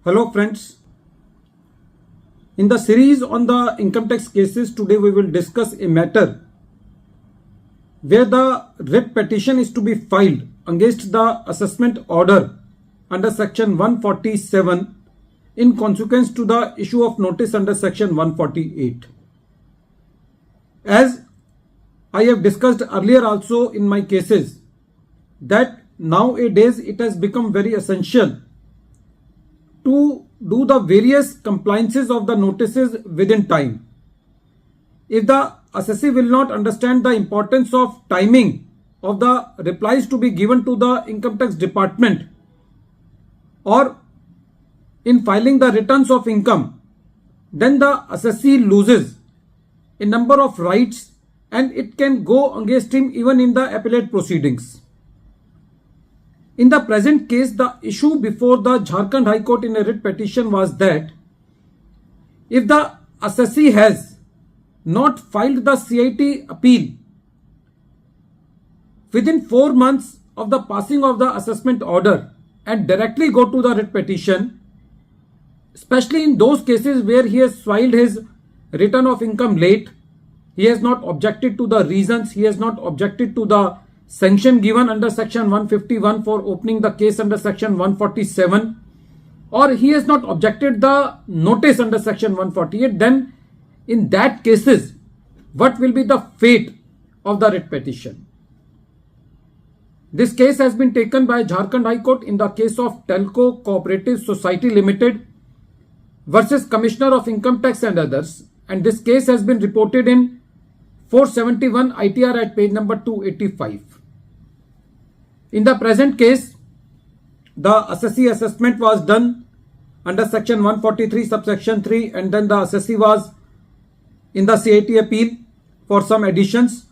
Hello friends, in the series on the income tax cases, today we will discuss a matter where the writ petition is to be filed against the assessment order under section 147 in consequence to the issue of notice under section 148. As I have discussed earlier also in my cases that nowadays it has become very essential to do the various compliances of the notices within time. If the assessee will not understand the importance of timing of the replies to be given to the income tax department or in filing the returns of income, then the assessee loses a number of rights and it can go against him even in the appellate proceedings. In the present case, the issue before the Jharkhand High Court in a writ petition was that if the assessee has not filed the CIT appeal within 4 months of the passing of the assessment order and directly go to the writ petition, especially in those cases where he has filed his return of income late, he has not objected to the reasons, he has not objected to the sanction given under section 151 for opening the case under section 147, or he has not objected the notice under section 148, then in that cases what will be the fate of the writ petition? This case has been taken by Jharkhand High Court in the case of Telco Cooperative Society Limited versus Commissioner of Income Tax and others, and this case has been reported in 471 ITR at page number 285. In the present case, the assessee assessment was done under section 143 subsection 3, and then the assessee was in the CIT appeal for some additions,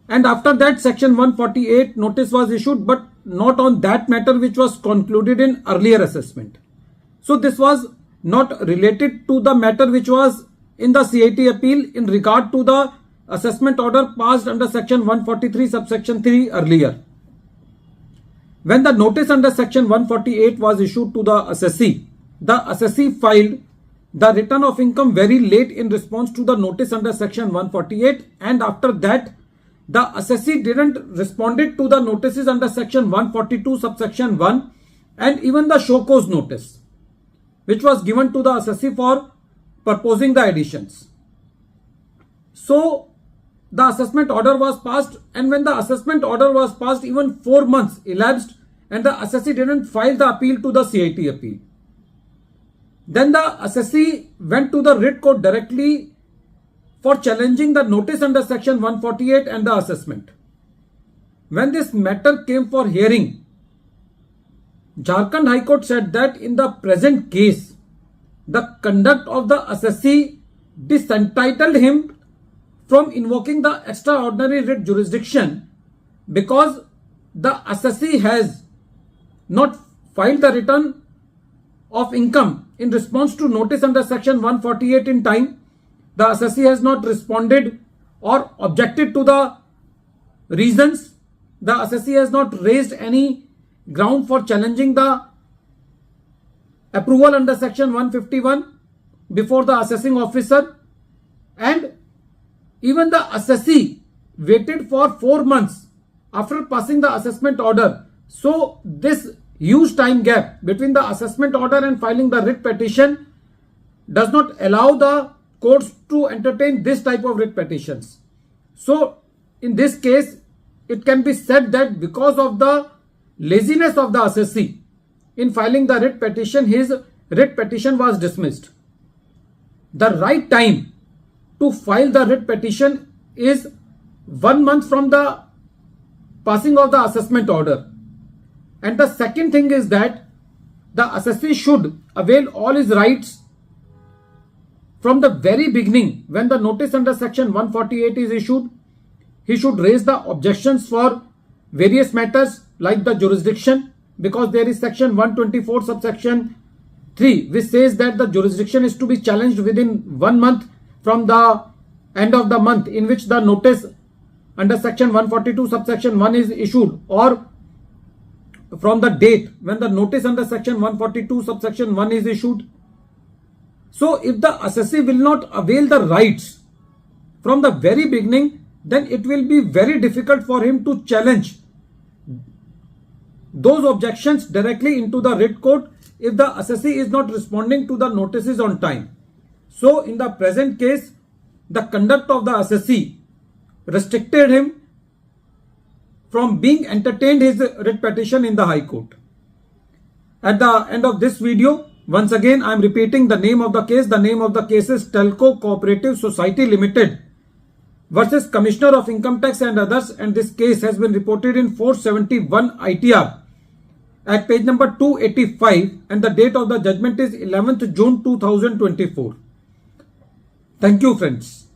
and after that section 148 notice was issued, but not on that matter which was concluded in earlier assessment. So this was not related to the matter which was in the CIT appeal in regard to the assessment order passed under section 143 subsection 3 earlier. When the notice under section 148 was issued to the assessee filed the return of income very late in response to the notice under section 148, and after that the assessee didn't responded to the notices under section 142 subsection 1 and even the show cause notice which was given to the assessee for proposing the additions. So the assessment order was passed, and when the assessment order was passed, even 4 months elapsed and the assessee didn't file the appeal to the CIT appeal. Then the assessee went to the writ court directly for challenging the notice under section 148 and the assessment. When this matter came for hearing, Jharkhand High Court said that in the present case, the conduct of the assessee disentitled him from invoking the extraordinary writ jurisdiction because the assessee has not filed the return of income in response to notice under section 148 in time. The assessee has not responded or objected to the reasons. The assessee has not raised any ground for challenging the approval under section 151 before the assessing officer, and even the assessee waited for 4 months after passing the assessment order. So this huge time gap between the assessment order and filing the writ petition does not allow the courts to entertain this type of writ petitions. So in this case, it can be said that because of the laziness of the assessee in filing the writ petition, his writ petition was dismissed. The right time to file the writ petition is 1 month from the passing of the assessment order. And the second thing is that the assessee should avail all his rights from the very beginning. When the notice under section 148 is issued, he should raise the objections for various matters like the jurisdiction, because there is section 124 subsection 3 which says that the jurisdiction is to be challenged within 1 month from the end of the month in which the notice under section 142 subsection 1 is issued, or from the date when the notice under section 142 subsection 1 is issued. So if the assessee will not avail the rights from the very beginning, then it will be very difficult for him to challenge those objections directly into the writ court if the assessee is not responding to the notices on time. So in the present case, the conduct of the assessee restricted him from being entertained his writ petition in the High Court. At the end of this video, once again I am repeating the name of the case. The name of the case is Telco Cooperative Society Limited versus Commissioner of Income Tax and others, and this case has been reported in 471 ITR at page number 285, and the date of the judgment is 11th June 2024. Thank you, friends.